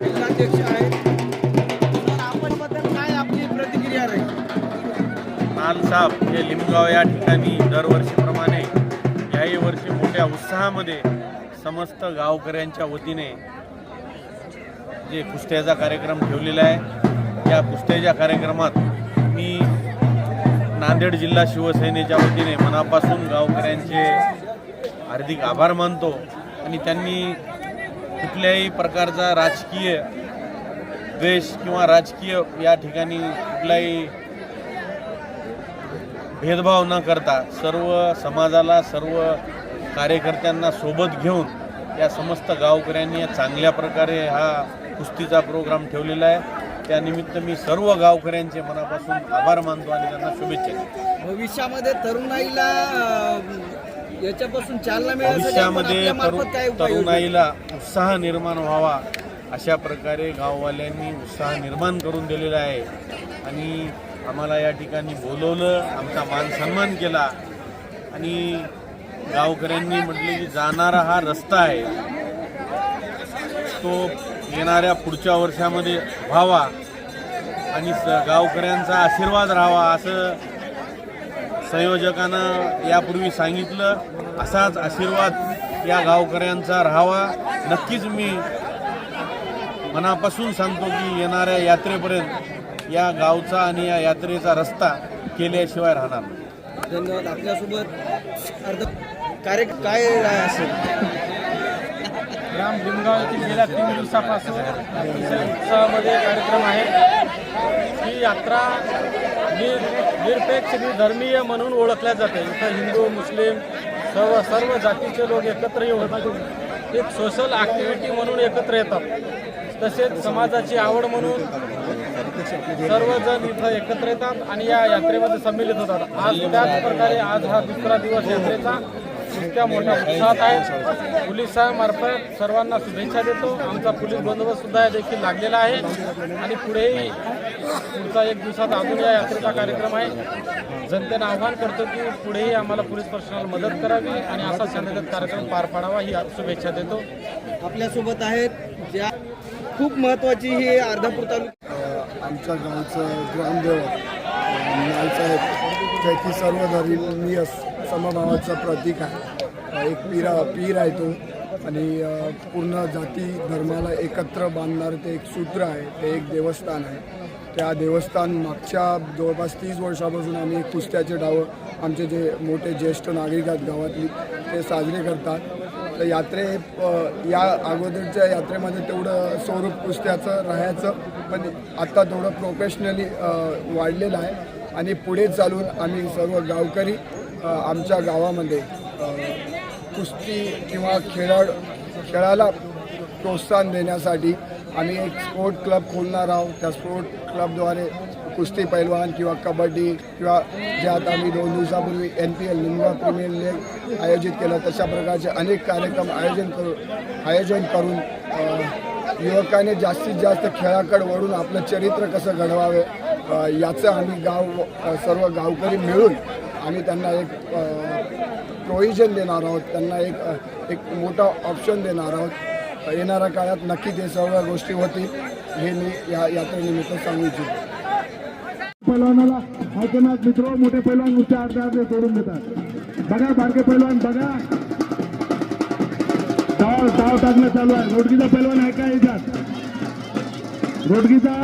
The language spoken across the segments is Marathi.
जिल्हाध्यक्ष आहेत. तर आपणबद्दल काय आपली प्रतिक्रिया राहील? नालसाप हे लिमगाव या ठिकाणी दरवर्षीप्रमाणे याही वर्षी मोठ्या उत्साहामध्ये समस्त गावकऱ्यांच्या वतीने जे कुस्त्याचा कार्यक्रम ठेवलेला आहे, या कुस्त्याच्या कार्यक्रमात मी नांदेड जिल्हा शिवसेनेच्या वतीने मनापासून गावकऱ्यांचे हार्दिक आभार मानतो आणि त्यांनी कुठल्याही प्रकारचा राजकीय द्वेष किंवा राजकीय या ठिकाणी कुठलाही भेदभाव न करता सर्व समाजाला, सर्व कार्यकर्त्यांना सोबत घेऊन या समस्त गावकऱ्यांनी चांगल्या प्रकारे हा कुस्तीचा प्रोग्राम ठेवलेला आहे. त्यानिमित्त मी सर्व गावकऱ्यांचे मनापासून आभार मानतो आणि त्यांना शुभेच्छा देतो. भविष्यामध्ये तरुणाईला याच्यापासून चालना भविष्यामध्ये मिळण्यासाठी तरुणाईला उत्साह निर्माण व्हावा अशा प्रकारे गाववाल्यांनी उत्साह निर्माण करून दिलेला आहे आणि आम्हाला या ठिकाणी बोलवलं, आमचा मान सन्मान केला आणि गावकऱ्यांनी म्हटले की जाणारा हा रस्ता आहे तो येणाऱ्या पुढच्या वर्षामध्ये व्हावा आणि गावकऱ्यांचा आशीर्वाद राहावा असं संयोजकांना यापूर्वी सांगितलं. असाच आशीर्वाद या गावकऱ्यांचा राहावा. नक्कीच मी मनापासून सांगतो की येणाऱ्या यात्रेपर्यंत या गावचा आणि या यात्रेचा रस्ता केल्याशिवाय राहणार नाही. धन्यवाद. आपल्यासोबत काय असेल? ग्राम लिमगाव येथील गेल्या 3 दिवसापासून अतिशय उत्साहामध्ये कार्यक्रम आहे. ही यात्रा निरपेक्ष धर्मीय म्हणून ओळखल्या जाते. इथं हिंदू, मुस्लिम सर्व जातीचे लोक एकत्र येऊन एक सोशल ॲक्टिव्हिटी म्हणून एकत्र येतात. तसेच समाजाची आवड म्हणून सर्वजण इथं एकत्र येतात आणि या यात्रेमध्ये सम्मिलित होतात. आज त्याच प्रकारे आज हा दुसरा दिवस यात्रेचा इतक्या मोठ्या उत्साहात आहे. पोलिसांमार्फत सर्वांना शुभेच्छा देतो. आमचा पोलीस बंदोबस्त सुद्धा देखील लागलेला आहे आणि पुढेही पुढचा 1 दिवसात अजून या यात्रेचा कार्यक्रम आहे. जनतेनं आवाहन करतो की पुढेही आम्हाला पोलीस प्रशासनाला मदत करावी आणि असा शांततेत कार्यक्रम पार पाडावा ही शुभेच्छा देतो. आपल्यासोबत आहेत ज्या खूप महत्त्वाची ही अर्धापूर तालुका आमच्या गावचं ग्रामदेवत नालसाहेब जे की सर्व धर्मीय समभावाचं प्रतीक आहे. एक पीर आहे तो आणि पूर्ण जाती धर्माला एकत्र बांधणारं ते एक सूत्र आहे. ते एक देवस्थान आहे. त्या देवस्थान मागच्या जवळपास 30 वर्षापासून आम्ही कुस्त्याचे डावं आमचे जे मोठे ज्येष्ठ नागरिक आहेत गावातली ते साजरे करतात. तर या अगोदरच्या यात्रेमध्ये तेवढं स्वरूप कुस्त्याचं राहायचं, पण आत्ता थोडं प्रोफेशनली वाढलेलं आहे आणि पुढे चालून आम्ही सर्व गावकरी आमच्या गावामध्ये कुस्ती किंवा खेळाला प्रोत्साहन देण्यासाठी आम्ही एक स्पोर्ट क्लब खोलणार आहोत. त्या स्पोर्ट क्लबद्वारे कुस्ती पैलवान किंवा कबड्डी किंवा जे आता आम्ही 2 दिवसापूर्वी NPL लिमगाव प्रीमियर लीग आयोजित केलं तशा प्रकारचे अनेक कार्यक्रम आयोजन करून युवकांनी जास्तीत जास्त खेळाकडे वळून आपलं चरित्र कसं घडवावे याचं आम्ही सर्व गावकरी मिळून आम्ही त्यांना एक प्रोव्हिजन देणार आहोत. त्यांना एक मोठा ऑप्शन देणार आहोत. येणाऱ्या काळात नक्की ते सर्व गोष्टी होतील हे मी या यात्रेनिमित्त सांगू इच्छितो. पैलवानाला हायकनाथ मित्र मोठे पैलवान नुसते अर्धे सोडून देतात. बघा बारके पैलवान बघा, डाव टाकणं चालू आहे. रोडगीचा पैलवान आहे का याच्यात? रोडगीचा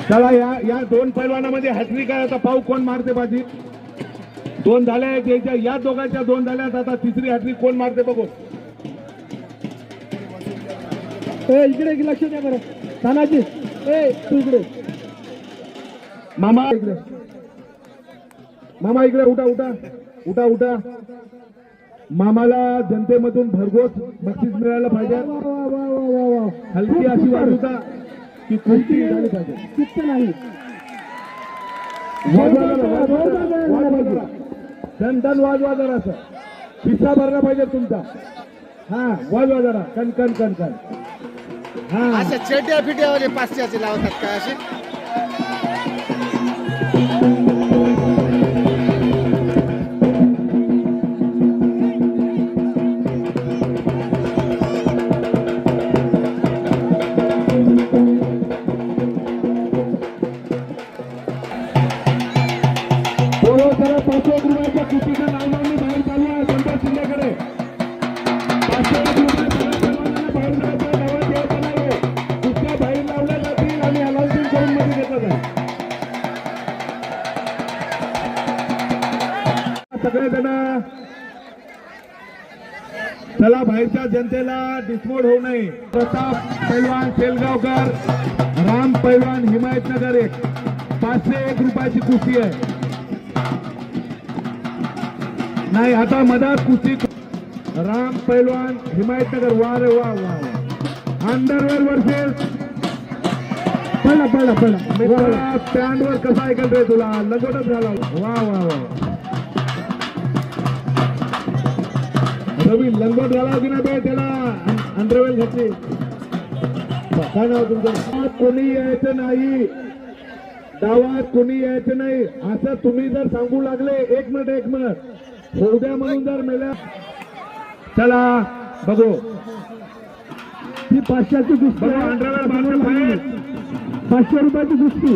चला या 2 पैलवानामध्ये हॅट्रिक आहे. आता पाहू कोण मारते बाजी. 2 झाल्या आहेत या दोघांच्या 2 झाल्यात. आता तिसरी हॅट्रिक कोण मारते बघू. इकडे लक्ष द्या बरं तानाजी. तू इकडे मामा इकडे उठा. मामाला जनतेमधून भरघोस बक्षीस मिळायला पाहिजे. हलकी अशी वाढवता की कुस्ती झाली पाहिजे. किती नाही दन वाजवा जरा असं हिस्सा भरला पाहिजे तुमचा. हा वाजवा जरा कण. हा. अशा चेट्या फिट्यावाले 500चे लावतात का असे? पोलो जरा 500 रुपयाच्या कुस्तीचं नावनोंदणी बाहेर चालू आहे संतोष शिंदेकडे. 500 रुपये बाहेर जायचं गावात यायचं नाही. कुस्त्या बाहेर लावल्या जातील आणि अनाउन्सिंग करून मध्ये घेतलं जाईल. सगळेजण चला, बाहेरच्या जनतेला डिसमोड होऊ नये. प्रताप पैलवान सेलगावकर, राम पैलवान हिमायतनगर 1, 501 रुपयाची कुस्ती आहे. नाही, आता मधात कुस्ती राम पैलवान हिमायतनगर. वा रे वा वा वा. अंडरवेअर वर्सेस पडला स्टँडवर कसा ऐकल रे तुला, लगोटच झाला. वा वा वा. रवी लंगोट झाला की नाही त्याला अंडरवेअर घातली. काय नाव तुमचं? कोणी यायचं नाही गावात, कोणी यायचं नाही असं तुम्ही जर सांगू लागले. एक मिनिट होऊ द्या म्हणून जर मेल्या. चला बघू ही 500ची कुस्ती. अंडरवेअर 500 रुपयाची कुस्ती.